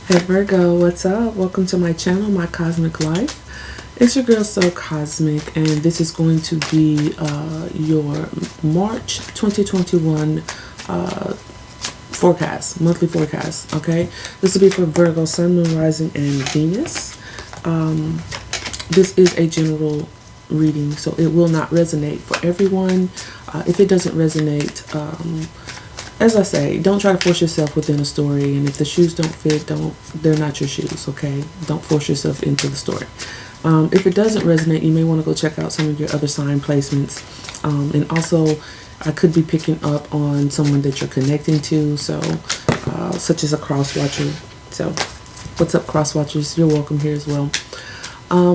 Hey Virgo, what's up? Welcome to my channel, My Cosmic Life. It's your girl So Cosmic, and this is going to be your March 2021 forecast, monthly forecast. Okay, this will be for Virgo, Sun, Moon, Rising, and Venus. This is a general reading, so it will not resonate for everyone. If it doesn't resonate, as I say, don't try to force yourself within a story, and if the shoes don't fit, they're not your shoes, okay? Don't force yourself into the story. If it doesn't resonate, you may want to go check out some of your other sign placements. And also, I could be picking up on someone that you're connecting to, so such as a cross watcher. So, what's up, cross watchers? You're welcome here as well.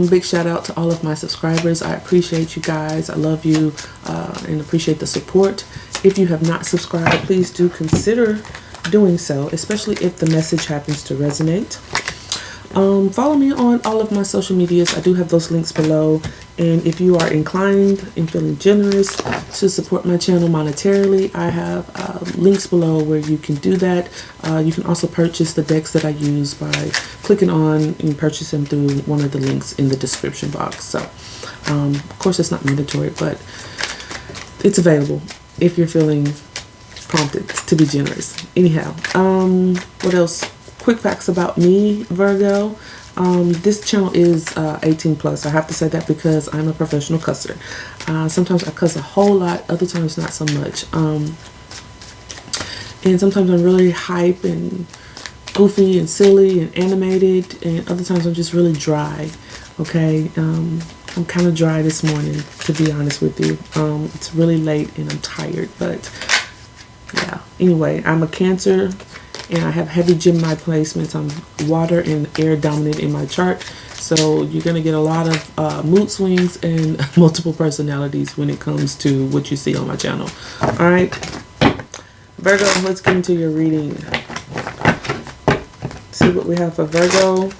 Big shout out to all of my subscribers. I appreciate you guys. I love you and appreciate the support. If you have not subscribed, please do consider doing so, especially if the message happens to resonate. Follow me on all of my social medias. I do have those links below. And if you are inclined and feeling generous to support my channel monetarily, I have links below where you can do that. You can also purchase the decks that I use by clicking on and purchase them through one of the links in the description box. So, of course, it's not mandatory, but it's available if you're feeling prompted to be generous. Anyhow, what else? Quick facts about me, Virgo. This channel is 18 plus. I have to say that because I'm a professional cusser. Sometimes I cuss a whole lot, other times not so much. And sometimes I'm really hype and goofy and silly and animated, and other times I'm just really dry. Okay, I'm kind of dry this morning, to be honest with you. It's really late and I'm tired, but yeah. Anyway, I'm a Cancer and I have heavy Gemini placements. I'm water and air dominant in my chart, so you're going to get a lot of mood swings and multiple personalities when it comes to what you see on my channel. All right, Virgo, let's get into your reading. See what we have for Virgo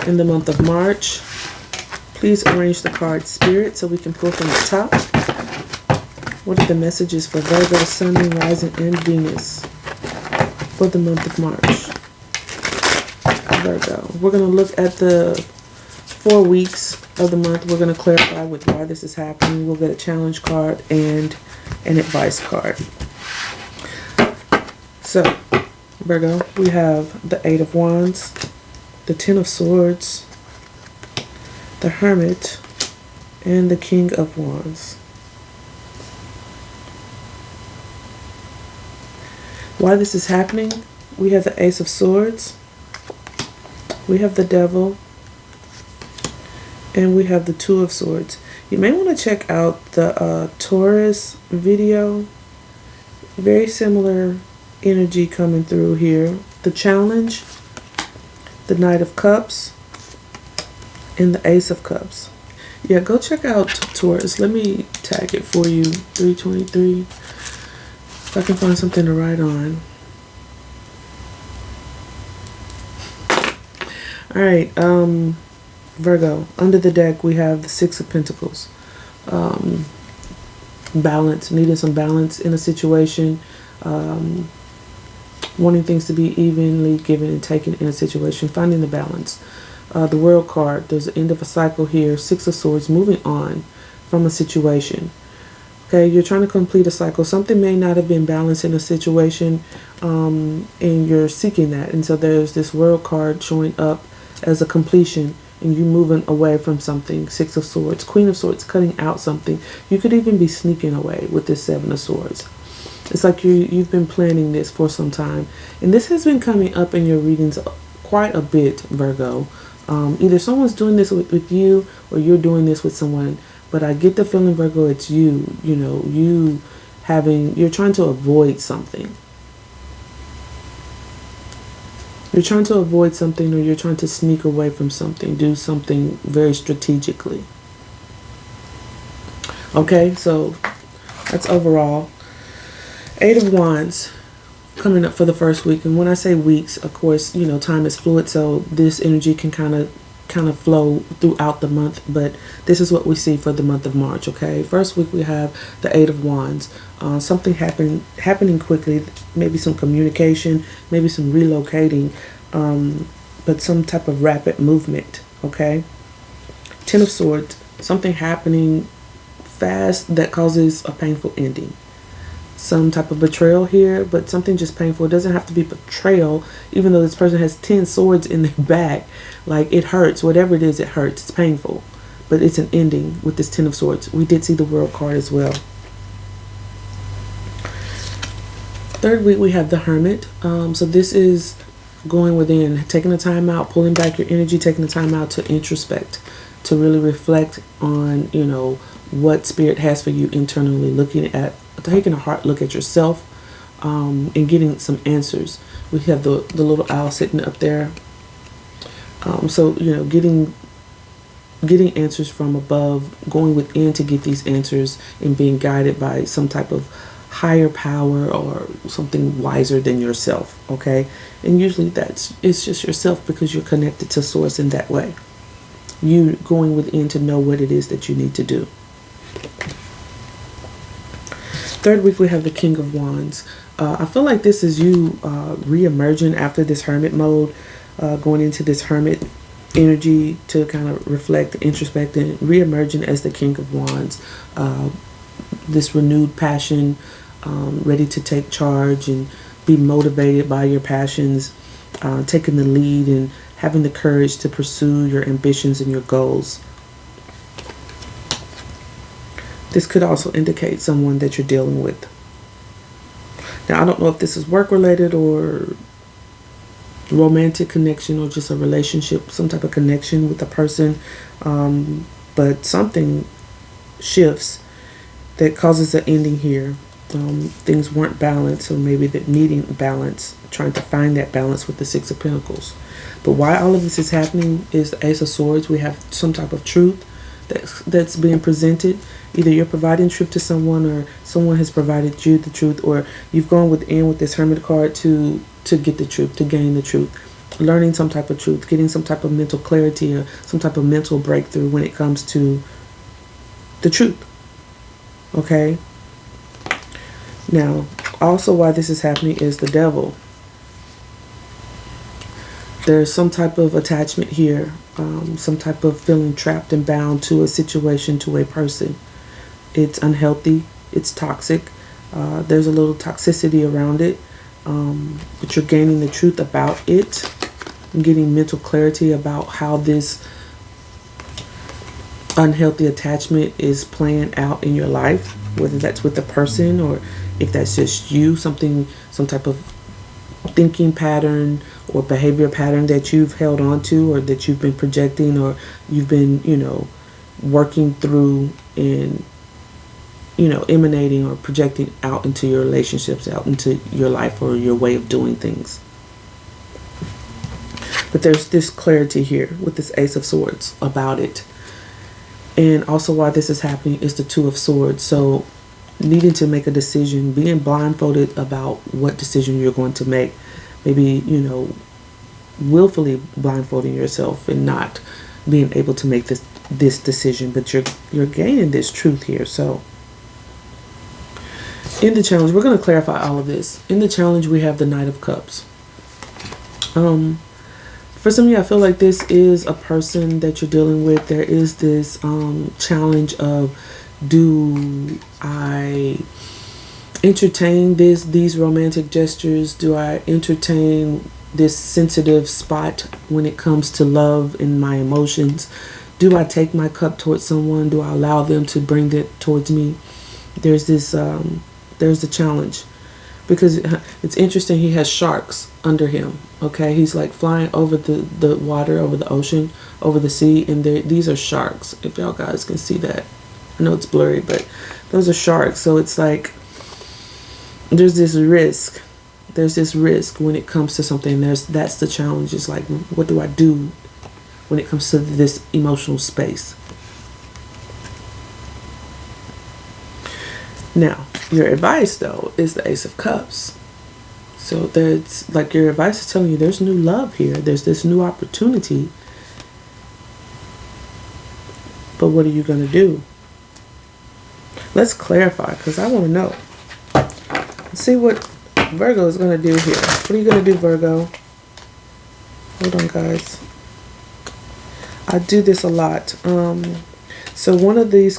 in the month of March. Please arrange the card Spirit so we can pull from the top. What are the messages for Virgo, Sun, Moon, Rising, and Venus for the month of March? Virgo. We're going to look at the 4 weeks of the month. We're going to clarify with why this is happening. We'll get a challenge card and an advice card. So, Virgo, we have the 8 of Wands, the 10 of Swords, the Hermit, and the King of Wands. Why this is happening, we have the Ace of Swords, we have the Devil, and we have the 2 of Swords. You may want to check out the Taurus video. Very similar energy coming through here. The Challenge, the Knight of Cups, and the Ace of Cups. Yeah, go check out Taurus. Let me tag it for you. 323. If I can find something to write on. Alright, Virgo. Under the deck we have the 6 of Pentacles. Balance. Needing some balance in a situation. Wanting things to be evenly given and taken in a situation. Finding the balance. The World card, there's the end of a cycle here. 6 of Swords, moving on from a situation. Okay, you're trying to complete a cycle. Something may not have been balanced in a situation, and you're seeking that. And so there's this World card showing up as a completion, and you moving away from something. 6 of Swords, Queen of Swords, cutting out something. You could even be sneaking away with this 7 of Swords. It's like you've been planning this for some time, and this has been coming up in your readings quite a bit, Virgo. Either someone's doing this with you or you're doing this with someone, but I get the feeling, Virgo, it's you know, you're trying to avoid something. You're trying to avoid something, or you're trying to sneak away from something, do something very strategically. Okay, so that's overall. 8 of Wands coming up for the first week, and when I say weeks, of course, you know, time is fluid, so this energy can kind of flow throughout the month, but this is what we see for the month of March. Okay, first week we have the 8 of Wands. Something happening quickly, maybe some communication, maybe some relocating, but some type of rapid movement, okay? Ten of Swords, something happening fast that causes a painful ending. Some type of betrayal here, but something just painful. It doesn't have to be betrayal, even though this person has 10 swords in their back. Like, it hurts. Whatever it is, it hurts. It's painful. But it's an ending with this Ten of Swords. We did see the World card as well. Third week, we have the Hermit. So this is going within, taking the time out, pulling back your energy, taking the time out to introspect, to really reflect on, you know, what Spirit has for you internally, looking at, taking a hard look at yourself, and getting some answers. We have the little owl sitting up there. So, you know, getting answers from above, going within to get these answers, and being guided by some type of higher power or something wiser than yourself, okay? And usually it's just yourself, because you're connected to Source in that way. You going within to know what it is that you need to do. Third week, we have the King of Wands. I feel like this is you re-emerging after this Hermit mode, going into this Hermit energy to kind of reflect, introspect, and re-emerging as the King of Wands. This renewed passion, ready to take charge and be motivated by your passions, taking the lead and having the courage to pursue your ambitions and your goals. This could also indicate someone that you're dealing with. Now, I don't know if this is work related or romantic connection or just a relationship, some type of connection with a person, but something shifts that causes an ending here. Things weren't balanced, or maybe that needing balance, trying to find that balance with the Six of Pentacles. But why all of this is happening is the Ace of Swords. We have some type of truth that's being presented. Either you're providing truth to someone, or someone has provided you the truth, or you've gone within with this Hermit card to get the truth, to gain the truth, learning some type of truth, getting some type of mental clarity or some type of mental breakthrough when it comes to the truth. Okay? Now, also why this is happening is the Devil. There's some type of attachment here, some type of feeling trapped and bound to a situation, to a person. It's unhealthy, it's toxic, there's a little toxicity around it, but you're gaining the truth about it, and getting mental clarity about how this unhealthy attachment is playing out in your life, whether that's with a person or if that's just you, some type of thinking pattern or behavior pattern that you've held on to, or that you've been projecting, or you've been, you know, working through and, you know, emanating or projecting out into your relationships, out into your life or your way of doing things. But there's this clarity here with this Ace of Swords about it. And also why this is happening is the Two of Swords. So needing to make a decision, being blindfolded about what decision you're going to make. Maybe, you know, willfully blindfolding yourself and not being able to make this decision, but you're gaining this truth here. So in the challenge, we're going to clarify all of this. In the challenge, we have the Knight of Cups. For some of you, I feel like this is a person that you're dealing with. There is this challenge of, do I entertain these romantic gestures? Do I entertain this sensitive spot when it comes to love and my emotions? Do I take my cup towards someone? Do I allow them to bring it towards me? There's this there's the challenge, because it's interesting, he has sharks under him. Okay, he's like flying over the water, over the ocean, over the sea, and these are sharks. If y'all guys can see that, I know it's blurry, but those are sharks. So it's like there's this risk. There's this risk when it comes to something. That's the challenge. It's like, what do I do when it comes to this emotional space? Now, your advice, though, is the Ace of Cups. So there's like, your advice is telling you there's new love here. There's this new opportunity. But what are you going to do? Let's clarify, because I want to know. Let's see what Virgo is going to do here. What are you going to do, Virgo? Hold on, guys. I do this a lot. So one of these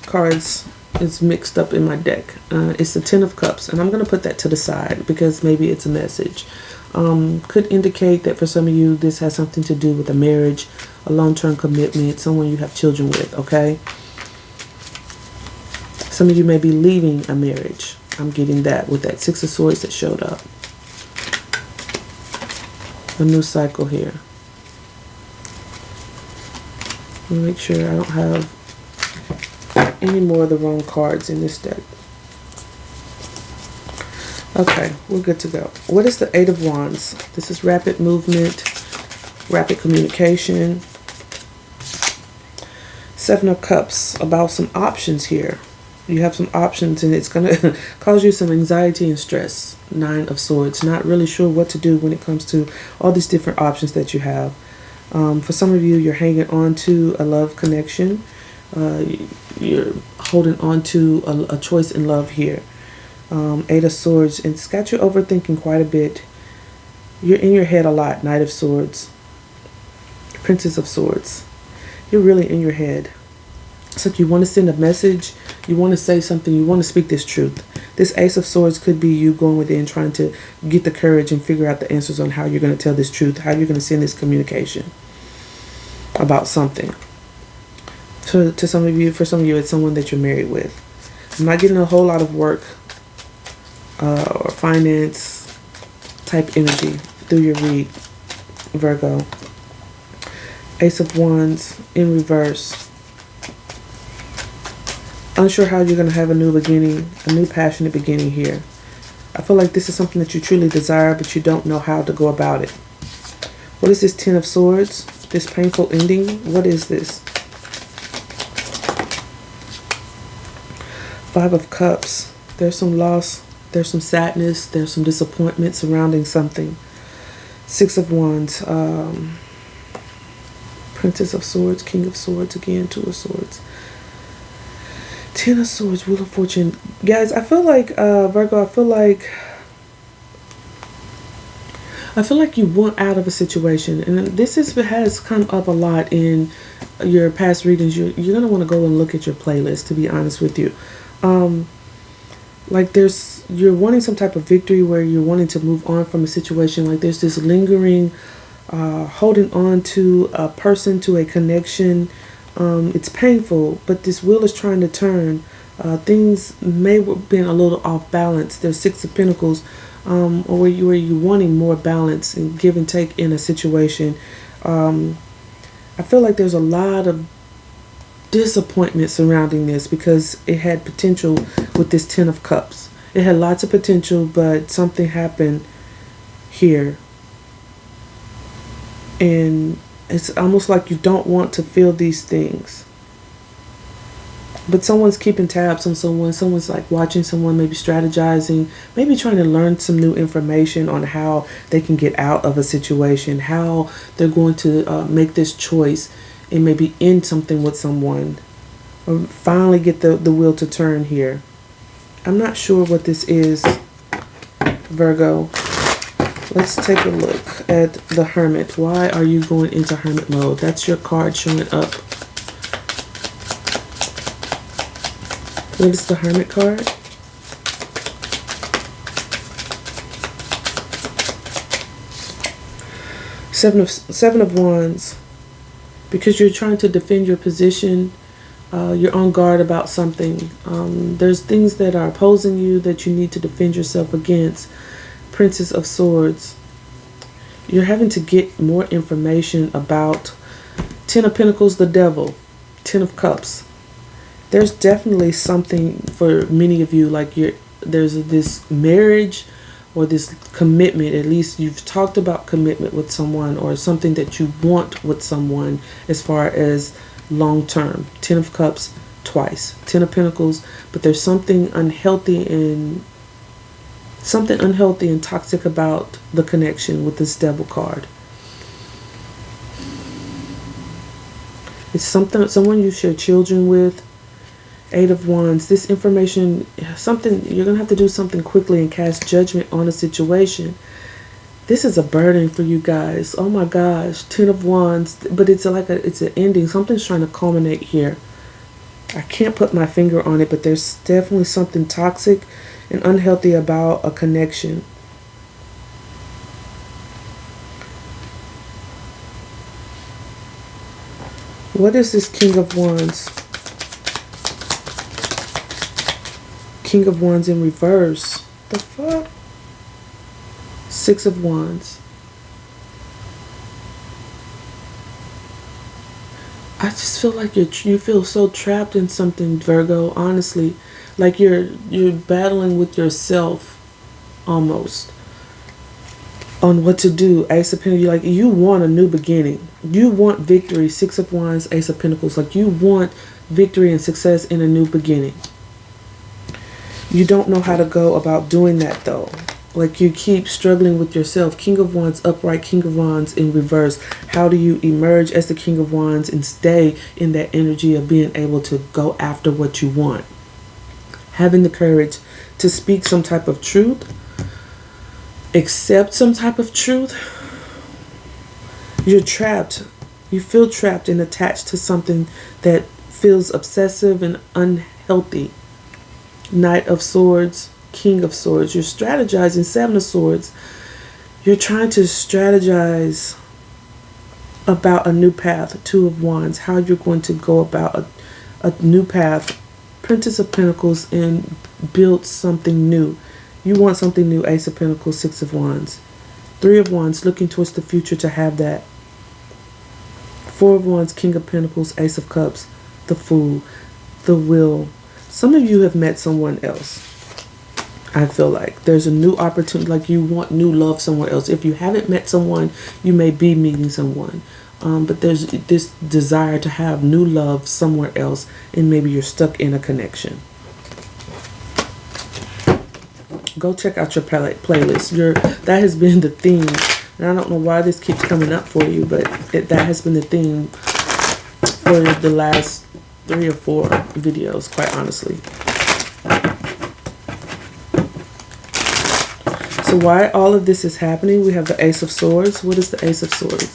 cards is mixed up in my deck. It's the Ten of Cups, and I'm going to put that to the side because maybe it's a message. Could indicate that for some of you, this has something to do with a marriage, a long-term commitment, someone you have children with, okay? Some of you may be leaving a marriage. I'm getting that with that Six of Swords that showed up. A new cycle here. Let me make sure I don't have any more of the wrong cards in this deck. Okay, we're good to go. What is the Eight of Wands? This is rapid movement, rapid communication. Seven of Cups, about some options here. You have some options and it's going to cause you some anxiety and stress. Nine of Swords, not really sure what to do when it comes to all these different options that you have. For some of you, you're hanging on to a love connection. You're holding on to a choice in love here. Eight of Swords, and it's got you overthinking quite a bit. You're in your head a lot. Knight of Swords, Princess of Swords. You're really in your head. It's like you want to send a message, you want to say something, you want to speak this truth. This Ace of Swords could be you going within, trying to get the courage and figure out the answers on how you're going to tell this truth, how you're going to send this communication about something. To some of you, for some of you, it's someone that you're married with. I'm not getting a whole lot of work or finance type energy through your read, Virgo. Ace of Wands in reverse. Unsure how you're going to have a new beginning, a new passionate beginning here. I feel like this is something that you truly desire, but you don't know how to go about it. What is this Ten of Swords? This painful ending? What is this? Five of Cups. There's some loss. There's some sadness. There's some disappointment surrounding something. Six of Wands. Princess of Swords. King of Swords again. Two of Swords. Ten of Swords, Wheel of Fortune. Guys, I feel like, Virgo, I feel like you want out of a situation. And this has come up a lot in your past readings. You're going to want to go and look at your playlist, to be honest with you. Like you're wanting some type of victory where you're wanting to move on from a situation. Like there's this lingering, holding on to a person, to a connection. It's painful, but this wheel is trying to turn. Things may have been a little off balance. There's Six of Pentacles, or where you're wanting more balance and give and take in a situation. I feel like there's a lot of disappointment surrounding this because it had potential with this Ten of Cups. It had lots of potential, but something happened here. And it's almost like you don't want to feel these things. But someone's keeping tabs on someone. Someone's like watching someone, maybe strategizing, maybe trying to learn some new information on how they can get out of a situation, how they're going to make this choice and maybe end something with someone, or finally get the wheel to turn here. I'm not sure what this is, Virgo. Let's take a look at the Hermit. Why are you going into Hermit mode? That's your card showing up. What is the Hermit card? Seven of Wands. Because you're trying to defend your position, you're on guard about something. There's things that are opposing you that you need to defend yourself against. Princess of Swords. You're having to get more information about Ten of Pentacles, the Devil, Ten of Cups. There's definitely something for many of you, like there's this marriage or this commitment. At least you've talked about commitment with someone or something that you want with someone as far as long term. Ten of Cups twice. Ten of Pentacles, but there's something unhealthy and toxic about the connection with this Devil card. It's someone you share children with. Eight of Wands. This information, you're going to have to do something quickly and cast judgment on a situation. This is a burden for you guys. Oh my gosh. 10 of Wands. But it's like it's an ending. Something's trying to culminate here. I can't put my finger on it, but there's definitely something toxic and unhealthy about a connection. What is this King of Wands? King of Wands in reverse. The fuck? Six of Wands. I just feel like you feel so trapped in something, Virgo, honestly. Like you're battling with yourself almost on what to do. Ace of Pentacles, like you want a new beginning. You want victory. Six of Wands, Ace of Pentacles, like you want victory and success in a new beginning. You don't know how to go about doing that though. Like you keep struggling with yourself. King of Wands upright, King of Wands in reverse. How do you emerge as the King of Wands and stay in that energy of being able to go after what you want? Having the courage to speak some type of truth. Accept some type of truth. You're trapped. You feel trapped and attached to something that feels obsessive and unhealthy. Knight of Swords, King of Swords. You're strategizing. Seven of Swords. You're trying to strategize about a new path. Two of Wands. How you're going to go about a new path. Princess of Pentacles and build something new. You want something new. Ace of Pentacles, Six of Wands. Three of Wands. Looking towards the future to have that. Four of Wands, King of Pentacles, Ace of Cups. The Fool. The Will. Some of you have met someone else. I feel like there's a new opportunity, like you want new love somewhere else. If you haven't met someone, you may be meeting someone. But there's this desire to have new love somewhere else, and maybe you're stuck in a connection. Go check out your playlist. That has been the theme. And I don't know why this keeps coming up for you, but that has been the theme for the last 3 or 4 videos, quite honestly. So why all of this is happening? We have the Ace of Swords. What is the Ace of Swords?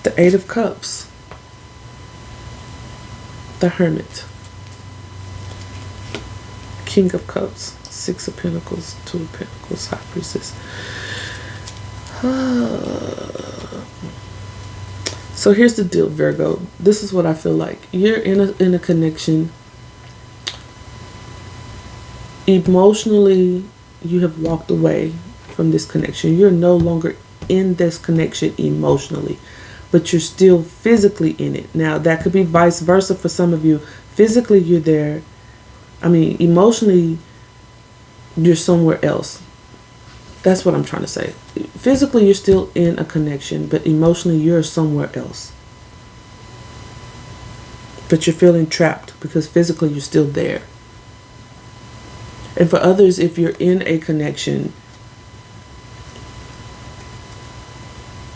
The Eight of Cups. The Hermit. King of Cups. Six of Pentacles. Two of Pentacles. High Priestess. So here's the deal, Virgo. This is what I feel like. You're in a connection. Emotionally, you have walked away from this connection. You're no longer in this connection emotionally, but you're still physically in it. Now, that could be vice versa for some of you. Physically, you're there. I mean, emotionally, you're somewhere else. That's what I'm trying to say. Physically, you're still in a connection, but emotionally, you're somewhere else. But you're feeling trapped because physically, you're still there. And for others, if you're in a connection,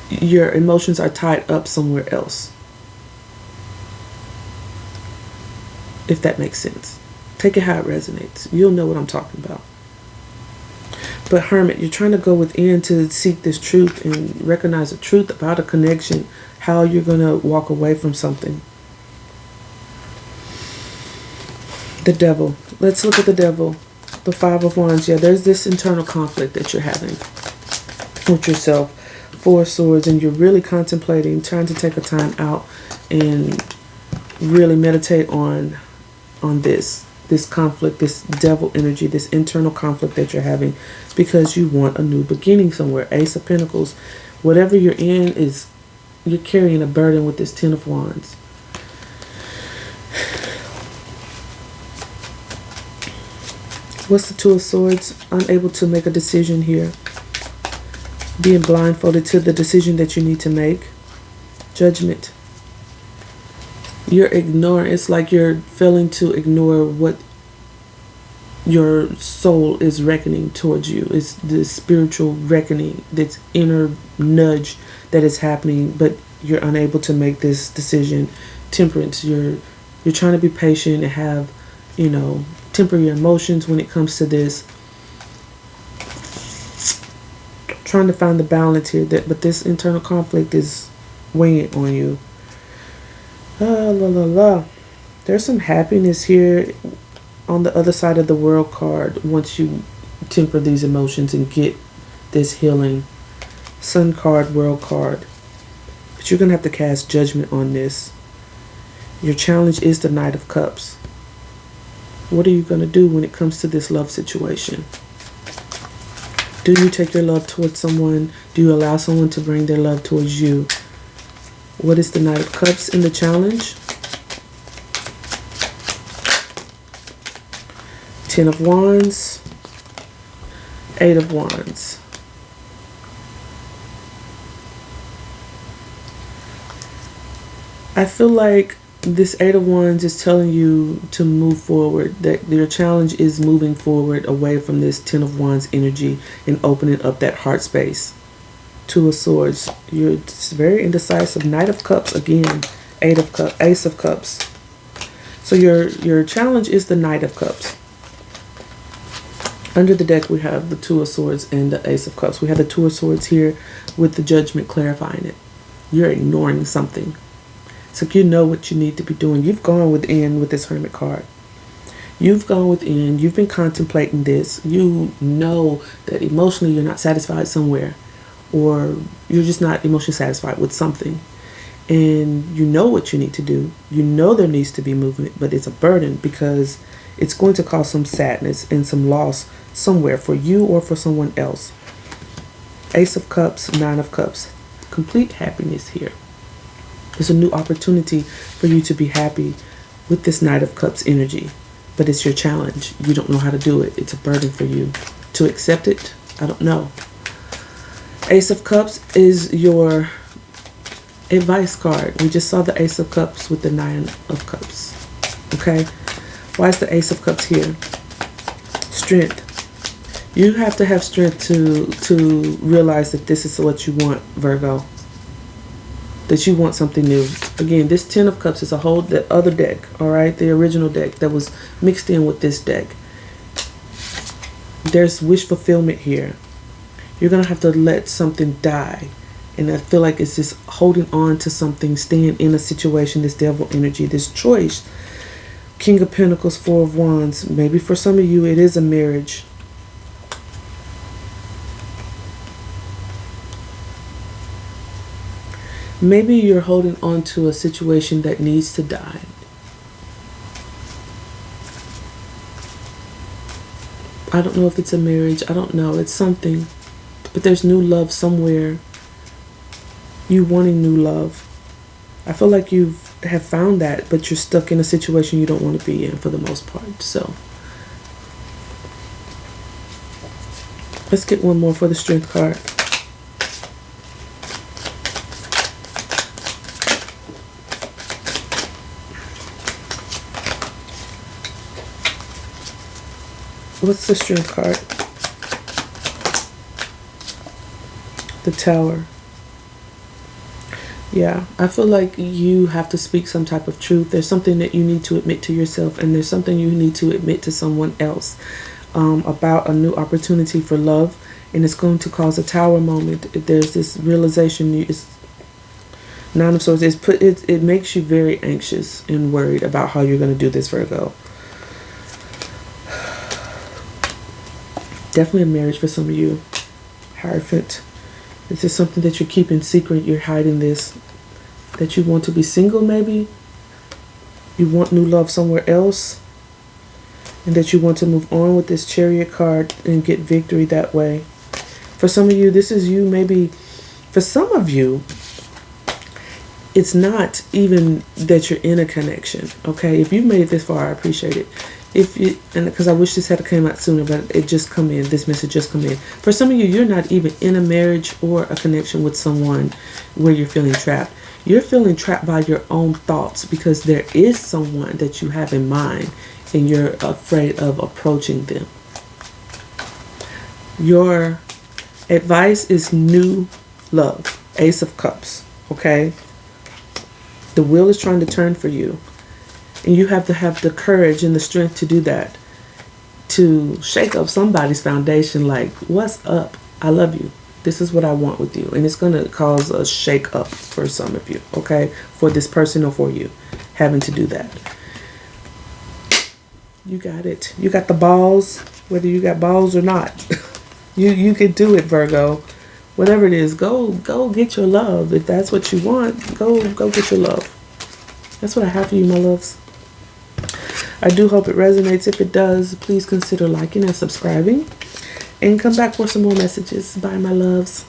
your emotions are tied up somewhere else. If that makes sense. Take it how it resonates. You'll know what I'm talking about. But Hermit, you're trying to go within to seek this truth and recognize the truth about a connection, how you're going to walk away from something. The Devil. Let's look at the Devil. The Five of Wands. Yeah, there's this internal conflict that you're having with yourself. Four of Swords, and you're really contemplating, trying to take a time out and really meditate on this conflict, this devil energy, this internal conflict that you're having because you want a new beginning somewhere. Ace of Pentacles. Whatever you're in is, you're carrying a burden with this Ten of Wands. What's the Two of Swords? Unable to make a decision here. Being blindfolded to the decision that you need to make. Judgment. You're ignoring. It's like you're failing to ignore what your soul is reckoning towards you. It's the spiritual reckoning, this inner nudge that is happening, but you're unable to make this decision. Temperance. You're trying to be patient and have, temper your emotions when it comes to this. Trying to find the balance here, but this internal conflict is weighing on you. There's some happiness here on the other side of the World card once you temper these emotions and get this healing. Sun card, World card. But you're going to have to cast judgment on this. Your challenge is the Knight of Cups. What are you going to do when it comes to this love situation? Do you take your love towards someone? Do you allow someone to bring their love towards you? What is the Knight of Cups in the challenge? 10 of Wands. 8 of Wands. I feel like this 8 of Wands is telling you to move forward, that your challenge is moving forward away from this 10 of Wands energy and opening up that heart space. 2 of Swords. You're very indecisive. Knight of Cups again. Ace of Cups. So your challenge is the Knight of Cups. Under the deck we have the 2 of Swords and the Ace of Cups. We have the 2 of Swords here with the Judgment clarifying it. You're ignoring something. So you know what you need to be doing. You've gone within with this Hermit card. You've gone within. You've been contemplating this. You know that emotionally you're not satisfied somewhere. Or you're just not emotionally satisfied with something. And you know what you need to do. You know there needs to be movement. But it's a burden because it's going to cause some sadness and some loss somewhere for you or for someone else. Ace of Cups, 9 of Cups. Complete happiness here. There's a new opportunity for you to be happy with this Knight of Cups energy. But it's your challenge. You don't know how to do it. It's a burden for you. To accept it, I don't know. Ace of Cups is your advice card. We just saw the Ace of Cups with the 9 of Cups. Okay? Why is the Ace of Cups here? Strength. You have to have strength to realize that this is what you want, Virgo. That you want something new. Again, this 10 of Cups is a whole other deck, all right? The original deck that was mixed in with this deck. There's wish fulfillment here. You're going to have to let something die. And I feel like it's just holding on to something, staying in a situation, this devil energy, this choice. King of Pentacles, 4 of Wands. Maybe for some of you, it is a marriage. Maybe you're holding on to a situation that needs to die. I don't know if it's a marriage. I don't know. It's something. But there's new love somewhere. You wanting new love. I feel like you have found that, but you're stuck in a situation you don't want to be in for the most part. So let's get one more for the Strength card. What's the Strength card? The Tower. Yeah, I feel like you have to speak some type of truth. There's something that you need to admit to yourself, and there's something you need to admit to someone else about a new opportunity for love, and it's going to cause a Tower moment. There's this realization. It's 9 of Swords. It makes you very anxious and worried about how you're going to do this, Virgo. Definitely a marriage for some of you. Hierophant. This is something that you're keeping secret. You're hiding this. That you want to be single, maybe. You want new love somewhere else. And that you want to move on with this Chariot card and get victory that way. For some of you, this is you maybe. For some of you, it's not even that you're in a connection. Okay? If you've made it this far, I appreciate it. Because I wish this had come out sooner, but it just come in. This message just come in. For some of you, you're not even in a marriage or a connection with someone where you're feeling trapped. You're feeling trapped by your own thoughts because there is someone that you have in mind and you're afraid of approaching them. Your advice is new love. Ace of Cups. Okay? The wheel is trying to turn for you. And you have to have the courage and the strength to do that. To shake up somebody's foundation like, what's up? I love you. This is what I want with you. And it's going to cause a shake up for some of you, okay? For this person or for you having to do that. You got it. You got the balls, whether you got balls or not. You can do it, Virgo. Whatever it is, go get your love. If that's what you want, go get your love. That's what I have for you, my loves. I do hope it resonates. If it does, please consider liking and subscribing. And come back for some more messages. Bye, my loves.